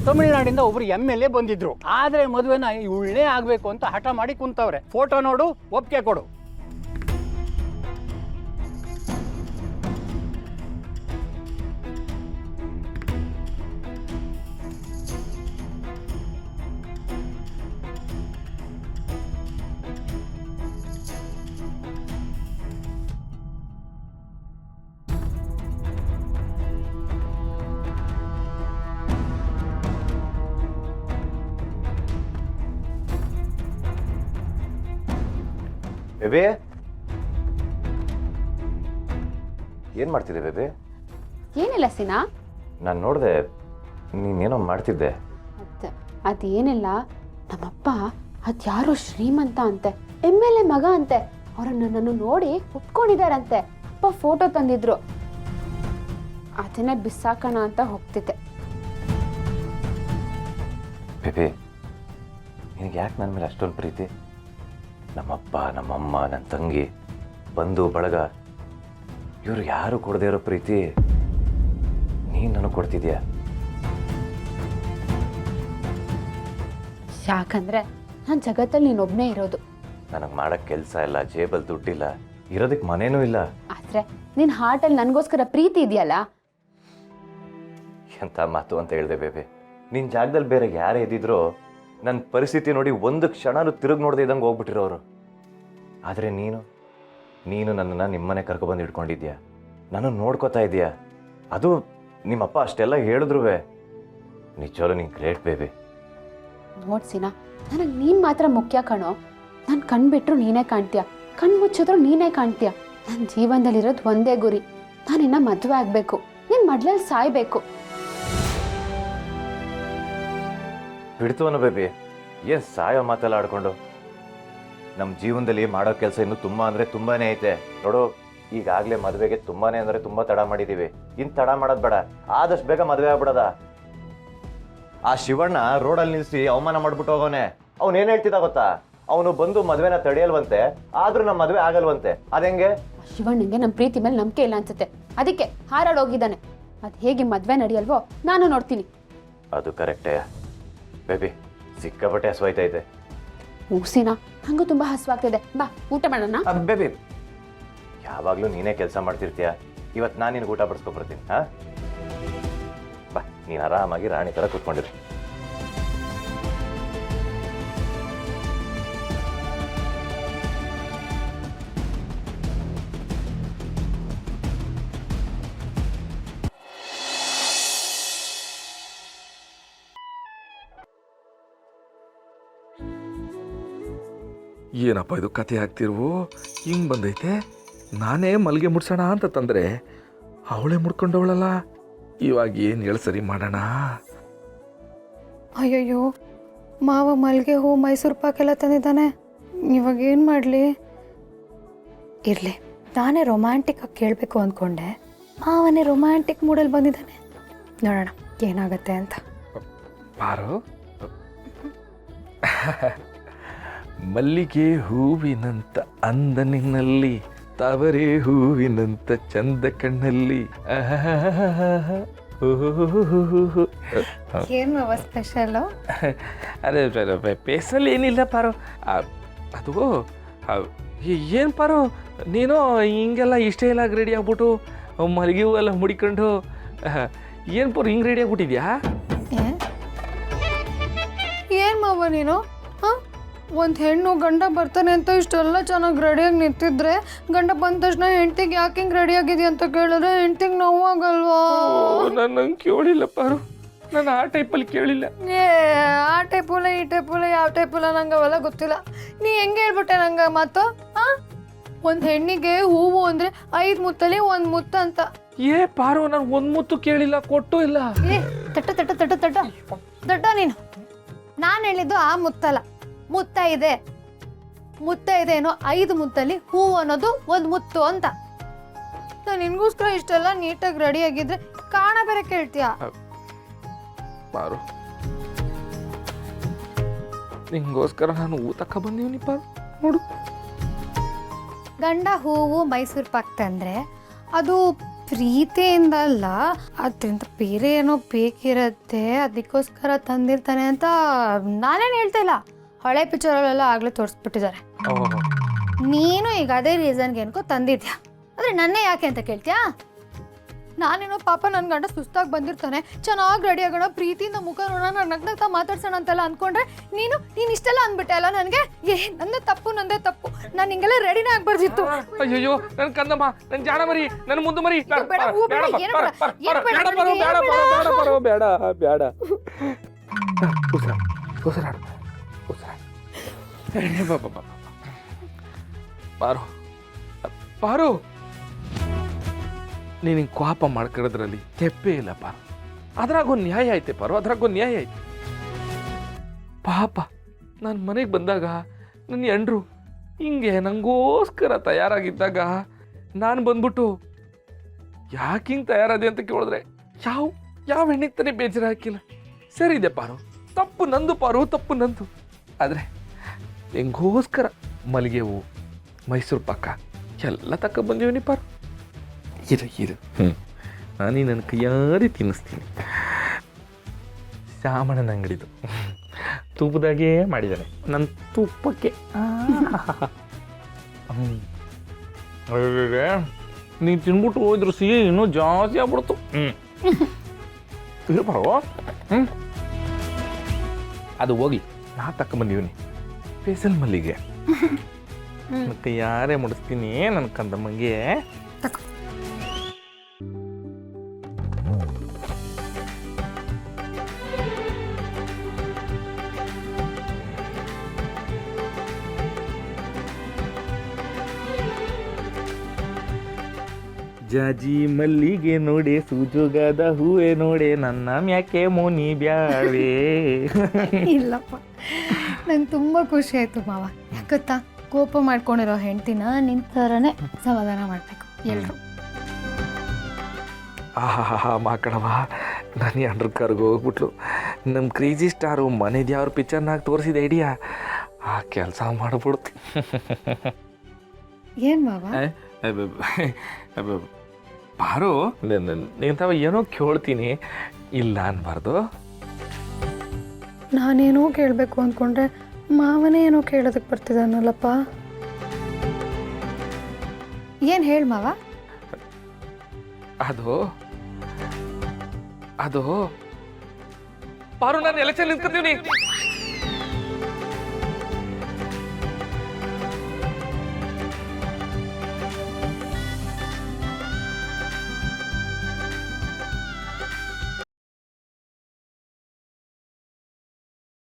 ತಮಿಳ್ನಾಡಿಂದ ಒಬ್ರು MLA ಬಂದಿದ್ರು. ಆದ್ರೆ ಮದುವೆನ ಇವಳೇ ಆಗ್ಬೇಕು ಅಂತ ಹಠ ಮಾಡಿ ಕುಂತವ್ರೆ. ಫೋಟೋ ನೋಡು, ಒಪ್ಪಿಗೆ ಕೊಡು. ಬೇಬಿ ಏನ್ ಮಾಡ್ತಿದ್ದೆ ಬೇಬಿ? ಏನಿಲ್ಲ ಸಿನಾ, ನಾನು ನೋಡಿದೆ ನೀನೇನೋ ಮಾಡ್ತಿದ್ದೆ. ಅದೇನಿಲ್ಲ, ನಮ್ಮಪ್ಪ ಅದ್ಯಾರೋ ಶ್ರೀಮಂತ ಅಂತೆ, MLA ಮಗ ಅಂತೆ. ಅವರನ್ನು ನನ್ನನ್ನು ನೋಡಿ ಒಪ್ಕೊಂಡಿದಾರಂತೆ. ಅಪ್ಪ ಫೋಟೋ ತಂದಿದ್ರು, ಅದನ್ನೇ ಬಿಸಾಕೋಣ ಅಂತ ಹೋಗ್ತಿದ್ದೆ. ಬೇಬಿ ನಿನಗೆ ಯಾಕೆ ನನ್ನ ಮೇಲೆ ಅಷ್ಟೊಂದು ಪ್ರೀತಿ? ನಮ್ಮಪ್ಪ, ನಮ್ಮಮ್ಮ, ನನ್ನ ತಂಗಿ, ಬಂಧು ಬಳಗ, ಇವರು ಯಾರು ಕೊಡದೇ ಇರೋ ಪ್ರೀತಿ ನೀನು ನನಗೆ ಕೊಡ್ತಿದ್ಯಾ? ಯಾಕಂದ್ರೆ ನನ್ನ ಜಗತ್ತಲ್ಲಿ ನೀನೊಬ್ಬನೇ ಇರೋದು. ನನಗೆ ಮಾಡೋಕ್ಕೆ ಕೆಲಸ ಇಲ್ಲ, ಜೇಬಲ್ಲಿ ದುಡ್ಡಿಲ್ಲ, ಇರೋದಕ್ಕೆ ಮನೇನೂ ಇಲ್ಲ. ಆದ್ರೆ ನಿನ್ನ ಹಾರ್ಟಲ್ಲಿ ನನಗೋಸ್ಕರ ಪ್ರೀತಿ ಇದೆಯಲ್ಲ. ಎಂಥ ಮಾತು ಅಂತ ಹೇಳಿದೆ ಬೇಬಿ. ನಿನ್ನ ಜಾಗದಲ್ಲಿ ಬೇರೆ ಯಾರೇ ಇದ್ದಿದ್ರೋ ನನ್ನ ಪರಿಸ್ಥಿತಿ ನೋಡಿ ಒಂದು ಕ್ಷಣನೂ ತಿರುಗಿ ನೋಡದೆ ಇದ್ದಂಗೆ ಹೋಗ್ಬಿಟ್ಟಿರೋರು. ಆದರೆ ನೀನು ನನ್ನನ್ನು ನಿಮ್ಮನೆ ಕರ್ಕೊಬಂದು ಇಟ್ಕೊಂಡಿದ್ಯಾ, ನನ್ನನ್ನು ನೋಡ್ಕೋತಾ ಇದೆಯಾ. ಅದು ನಿಮ್ಮಪ್ಪ ಅಷ್ಟೆಲ್ಲ ಹೇಳಿದ್ರು ನಿಜವಾಗ್ಲೂ ನೀನು ಗ್ರೇಟ್ ಬೇಬಿ. ನೋಡ್ಸಿನಾ, ನನಗೆ ನೀನು ಮಾತ್ರ ಮುಖ್ಯ ಕಣೋ. ನಾನು ಕಣ್ಬಿಟ್ರು ನೀನೇ ಕಾಣ್ತೀಯ, ಕಣ್ಣು ಮುಚ್ಚಿದ್ರು ನೀನೇ ಕಾಣ್ತೀಯ. ನನ್ನ ಜೀವನದಲ್ಲಿರೋದು ಒಂದೇ ಗುರಿ, ನಾನಿನ್ನ ಮದುವೆ ಆಗಬೇಕು, ನಿನ್ನ ಮಡ್ಲಲ್ಲಿ ಸಾಯ್ಬೇಕು. ಬಿಡ್ತು ಅನ್ನೋ ಬೇಬಿ, ಏನು ಸಾಯೋ ಮಾತೆಲ್ಲ ಆಡ್ಕೊಂಡು. ನಮ್ಮ ಜೀವನದಲ್ಲಿ ಮಾಡೋ ಕೆಲಸ ಇನ್ನೂ ತುಂಬ ಅಂದರೆ ತುಂಬಾನೇ ಐತೆ ನೋಡು. ಈಗಾಗಲೇ ಮದುವೆಗೆ ತುಂಬಾನೇ ಅಂದರೆ ತುಂಬ ತಡ ಮಾಡಿದ್ದೀವಿ. ಇನ್ನು ತಡ ಮಾಡೋದು ಬೇಡ, ಆದಷ್ಟು ಬೇಗ ಮದುವೆ ಆಗ್ಬಿಡೋದ. ಆ ಶಿವಣ್ಣ ರೋಡಲ್ಲಿ ನಿಲ್ಲಿಸಿ ಅವಮಾನ ಮಾಡ್ಬಿಟ್ಟು ಹೋಗೋನೆ. ಅವನೇನು ಹೇಳ್ತಿದ್ದ ಗೊತ್ತಾ? ಅವನು ಬಂದು ಮದುವೆನ ತಡೆಯಲ್ವಂತೆ, ಆದ್ರೂ ನಮ್ಮ ಮದುವೆ ಆಗಲ್ವಂತೆ. ಅದೆಂಗೆ? ಶಿವಣ್ಣಂಗೆ ನಮ್ಮ ಪ್ರೀತಿ ಮೇಲೆ ನಂಬಿಕೆ ಇಲ್ಲ ಅನ್ಸುತ್ತೆ, ಅದಕ್ಕೆ ಹಾರಾಡೋಗಿದ್ದಾನೆ. ಅದು ಹೇಗೆ ಮದುವೆ ನಡೆಯಲ್ವೋ ನಾನು ನೋಡ್ತೀನಿ. ಅದು ಕರೆಕ್ಟೇ ಬೇಬಿ, ಸಿಕ್ಕಾಪಟ್ಟೆ ಹಸುವಾಯ್ತೈತೆ. ಮೂಸಿನ ಹಂಗೂ ತುಂಬಾ ಹಸುವಾಗ್ತಿದೆ, ಬಾ ಊಟ ಮಾಡೋಣ. ಬೇಬಿ ಯಾವಾಗಲೂ ನೀನೇ ಕೆಲಸ ಮಾಡ್ತಿರ್ತೀಯ, ಇವತ್ತು ನಾನು ನಿನಗೆ ಊಟ ಬಡಿಸ್ಕೊಬರ್ತೀನಿ. ಬಾ, ನೀನು ಆರಾಮಾಗಿ ರಾಣಿ ಥರ ಕೂತ್ಕೊಂಡಿರಿ. ಏನಪ್ಪ ಇದು ಕತೆ ಆಗ್ತಿರುವು ಹಿಂಗೆ ಬಂದೈತೆ? ನಾನೇ ಮಲ್ಲಿಗೆ ಮುಡ್ಸೋಣ ಅಂತ ತಂದರೆ ಅವಳೇ ಮುಡ್ಕೊಂಡವಳಲ್ಲ. ಇವಾಗ ಏನು ಹೇಳಿ ಸರಿ ಮಾಡೋಣ? ಅಯ್ಯಯ್ಯೋ, ಮಾವ ಮಲ್ಲಿಗೆ ಹೂ, ಮೈಸೂರು ಪಾಕೆಲ್ಲ ತಂದಿದ್ದಾನೆ. ಇವಾಗ ಏನು ಮಾಡಲಿ? ಇರಲಿ, ನಾನೇ ರೊಮ್ಯಾಂಟಿಕ್ಕಾಗಿ ಕೇಳಬೇಕು ಅಂದ್ಕೊಂಡೆ, ಮಾವನೇ ರೊಮ್ಯಾಂಟಿಕ್ ಮೂಡಲ್ಲಿ ಬಂದಿದ್ದಾನೆ. ನೋಡೋಣ ಏನಾಗತ್ತೆ ಅಂತ. ಬಾರೋ, ಮಲ್ಲಿಗೆ ಹೂವಿನಂತ ಅಂದ ನಿನ್ನಲ್ಲಿ, ತಾವರೆ ಹೂವಿನಂತ ಚಂದ ಕಣ್ಣಲ್ಲಿ. ಏನು ಸ್ಪೆಷಲು? ಅದೇ ಸ್ಪೆಷಲ್ ಏನಿಲ್ಲ ಪಾರು. ಅದು ಏನು ಪಾರು, ನೀನು ಹಿಂಗೆಲ್ಲ ಇಷ್ಟೇ ಇಲ್ಲ ರೆಡಿ ಆಗ್ಬಿಟ್ಟು ಮಲ್ಲಿಗೆ ಹೂವೆಲ್ಲ ಮುಡಿಕೊಂಡು ಏನು ಪಾರು ಹಿಂಗೆ ರೆಡಿ ಆಗ್ಬಿಟ್ಟಿದ್ಯಾ? ಏನು ಮಾವ ನೀನು? ಹಾಂ, ಒಂದು ಹೆಣ್ಣು ಗಂಡ ಬರ್ತಾನೆ ಅಂತ ಇಷ್ಟೆಲ್ಲ ಚೆನ್ನಾಗಿ ರೆಡಿಯಾಗಿ ನಿಂತಿದ್ರೆ, ಗಂಡ ಬಂದ ತಕ್ಷಣ ಹೆಂಡ್ತಿಗೆ ಯಾಕೆ ಹಿಂಗೆ ರೆಡಿಯಾಗಿದೆಯಾ ಅಂತ ಕೇಳಿದ್ರೆ ಹೆಂಡ್ತಿಗೆ ನೋವಾಗಲ್ವಾ? ನಾನು ಹಂಗೆ ಕೇಳಿಲ್ಲ ಪಾರು, ನಾನು ಆ ಟೈಪಲ್ಲಿ ಕೇಳಿಲ್ಲ. ಆ ಟೈಪುಲ್ಲ ಈ ಟೈಪುಲ್ಲ ಯಾವ ಟೈಪುಲ್ಲ ನಂಗೆ ಅವೆಲ್ಲ ಗೊತ್ತಿಲ್ಲ. ನೀ ಹೆಂಗೆ ಹೇಳ್ಬಿಟ್ಟೆ ನಂಗೆ ಮಾತು? ಹಾಂ, ಒಂದು ಹೆಣ್ಣಿಗೆ ಹೂವು ಅಂದರೆ 5 ಮುತ್ತಲ್ಲಿ 1 ಮುತ್ತು ಅಂತ. ಪಾರು, ನಾನು 1 ಮುತ್ತು ಕೇಳಿಲ್ಲ, ಕೊಟ್ಟು ಇಲ್ಲ. ತಟ್ಟ ತಟ್ಟ ತಟ್ಟ ತಟ್ಟ ದೊಡ್ಡ ನೀನು. ನಾನು ಹೇಳಿದ್ದು ಆ ಮುತ್ತಲ್ಲ, ಮುತ್ತ ಇದೆ ಏನೋ 5 ಮುತ್ತಲ್ಲಿ ಹೂವು ಅನ್ನೋದು 1 ಮುತ್ತು ಅಂತ. ನಾನು ನಿನ್ಗೋಸ್ಕರ ಇಷ್ಟೆಲ್ಲ ನೀಟಾಗಿ ರೆಡಿ ಆಗಿದ್ರೆ ಕಾಣ ಬೇರೆ ಕೇಳ್ತೀಯ? ಪಾರು, ನಿಂಗೋಸ್ಕರ ನಾನು ಊತಕ್ಕ ಬಂದೀನಿ ಪಾರು. ನೋಡು, ಗಂಡ ಹೂವು ಮೈಸೂರು ಪಾಕ್ ತಂದ್ರೆ ಅದು ಪ್ರೀತಿಯಿಂದ ಅಲ್ಲ, ಅದರಿಂದ ಬೇರೆ ಏನೋ ಬೇಕಿರತ್ತೆ, ಅದಕ್ಕೋಸ್ಕರ ತಂದಿರ್ತಾನೆ ಅಂತ ನಾನೇನು ಹೇಳ್ತಾ ಇಲ್ಲ. ಹಳೆ ಪಿಕ್ಚರಲ್ಲೆಲ್ಲ ಆಗಲೇ ತೋರಿಸ್ಬಿಟ್ಟಿದ್ದಾರೆ. ನೀನು ಈಗ ಅದೇ ರೀಸನ್ಗೆ ಅನ್ಕೋ ತಂದಿದ್ಯಾ, ಆದರೆ ನನ್ನೇ ಯಾಕೆ ಅಂತ ಕೇಳ್ತೀಯಾ? ನಾನೇನೋ ಪಾಪ ನನ್ನ ಗಂಡ ಸುಸ್ತಾಗಿ ಬಂದಿರ್ತಾನೆ, ಚೆನ್ನಾಗಿ ರೆಡಿ ಆಗೋಣ, ಪ್ರೀತಿಯಿಂದ ಮುಖ ನೋಡೋಣ, ನಗ್ನಗ್ತಾ ಮಾತಾಡ್ಸೋಣ ಅಂತೆಲ್ಲ ಅಂದ್ಕೊಂಡ್ರೆ ನೀನು ಇಷ್ಟೆಲ್ಲ ಅಂದ್ಬಿಟ್ಟೆ ಅಲ್ಲ ನನಗೆ. ನಂದೇ ತಪ್ಪು, ನಾನು ಹಿಂಗೆಲ್ಲ ರೆಡಿನೇ ಆಗ್ಬಾರ್ದಿತ್ತು. ಅಯ್ಯೋ ನನ್ನ ಕಂದಮ್ಮ, ನನ್ನ ಜಾಣ ಮರಿ, ನನ್ನ ಮುದ್ದು ಮರಿ. ಬೇಡ, ಹೂ ಬೇಡ, ಏನು ಬೇಡ, ಏನು ಬೇಡ, ನನಗೆ ಏನು ಬೇಡ. ಬೇಡ ಉಸಿರಾಡು. ಪಾರು, ನೀನು ಹಿಂಗೆ ಕೋಪ ಮಾಡ್ಕೊಳ್ಳೋದ್ರಲ್ಲಿ ತೆಪ್ಪೇ ಇಲ್ಲ ಪಾರು. ಅದ್ರಾಗೊಂದು ನ್ಯಾಯ ಐತೆ ಪಾರು, ಅದ್ರಾಗೊಂದು ನ್ಯಾಯ ಐತೆ. ಪಾಪ ನಾನು ಮನೆಗೆ ಬಂದಾಗ ನನ್ನ ಎಂಡ್ರು ಹಿಂಗೆ ನನಗೋಸ್ಕರ ತಯಾರಾಗಿದ್ದಾಗ ನಾನು ಬಂದ್ಬಿಟ್ಟು ಯಾಕೆ ಹಿಂಗೆ ತಯಾರಾದೆ ಅಂತ ಕೇಳಿದ್ರೆ ಯಾವ ಹೆಣ್ಣಿಗೆ ತಾನೇ ಬೇಜಾರು ಹಾಕಿಲ್ಲ. ಸರಿ ಇದೆ ಪಾರು, ತಪ್ಪು ನಂದು ಪಾರು, ತಪ್ಪು ನಂದು. ಆದರೆ ಹೆಂಗೋಸ್ಕರ ಮಲ್ಲಿಗೆ ಹೂವು, ಮೈಸೂರು ಪಾಕ ಎಲ್ಲ ತಕ್ಕ ಬಂದೀವಿ ಪಾರು. ಇರು ನಾನೇ ನನ್ನ ಕೈಯಾರಿ ತಿನ್ನಿಸ್ತೀನಿ. ಶಾಮಣ್ಣನ ಅಂಗಡಿದು ತುಪ್ಪದಾಗೆ ಮಾಡಿದ್ದಾನೆ, ನನ್ನ ತುಪ್ಪಕ್ಕೆ. ನೀನು ತಿನ್ಬಿಟ್ಟು ಹೋಯ್ದ್ರು ಸಿಹಿ ಇನ್ನೂ ಜಾಸ್ತಿ ಆಗ್ಬಿಡ್ತು. ಬರೋ ಅದು ಹೋಗ್ಲಿ, ನಾ ತಕೊಂಬಂದೀನಿ ಸ್ಪೆಷಲ್ ಮಲ್ಲಿಗೆ. ಮತ್ತೆ ಯಾರೇ ಮುಡಿಸ್ತೀನಿ ನನ್ನ ಕಂದಮ್ಮಂಗೆ. ಜಾಜಿ ಮಲ್ಲಿಗೆ ನೋಡೆ, ಸೂಜುಗಾದ ಹೂವೆ ನೋಡೆ, ನನ್ನ ಮ್ಯಾಕೆ ಮೋನಿ ಬ್ಯಾಡ್ವೇ. ಇಲ್ಲಪ್ಪ, ನಂಗೆ ತುಂಬ ಖುಷಿ ಆಯಿತು ಮಾವ. ಯಾಕತ್ತಾ, ಕೋಪ ಮಾಡ್ಕೊಂಡಿರೋ ಹೆಂಡ್ತಿನ ನಿನ್ನ ಥರನೇ ಸಮಾಧಾನ ಮಾಡಬೇಕು ಎಲ್ಲರೂ. ಆಹಾ ಮಾಕಣವ, ನಾನು ಅಂಡ್ರ ಕಾರ್ಗೆ ಹೋಗ್ಬಿಟ್ಲು. ನಮ್ಮ ಕ್ರೇಜಿ ಸ್ಟಾರು ಮನೆದು ಯಾವ್ರ ಪಿಕ್ಚರ್ನಾಗ ತೋರಿಸಿದ ಐಡಿಯಾ ಆ ಕೆಲಸ ಮಾಡ್ಬಿಡ್ತು. ಏನು ಮಾವ? ಬಾರು, ನೀನು ತಾವ ಏನೋ ಕೇಳ್ತೀನಿ, ಇಲ್ಲ ಅನ್ಬಾರ್ದು. ನಾನೇನೋ ಕೇಳಬೇಕು ಅಂದ್ಕೊಂಡ್ರೆ ಮಾವನೇ ಏನೋ ಕೇಳೋದಕ್ಕೆ ಬರ್ತಿದ್ದಾನಲ್ಲಪ್ಪ. ಏನು ಹೇಳಿ ಮಾವ? ಅದು ಬಾರು, ನಾನು ಎಲೆಕ್ಷನ್ ನಿಂತ್ಕೊತೀವಿ.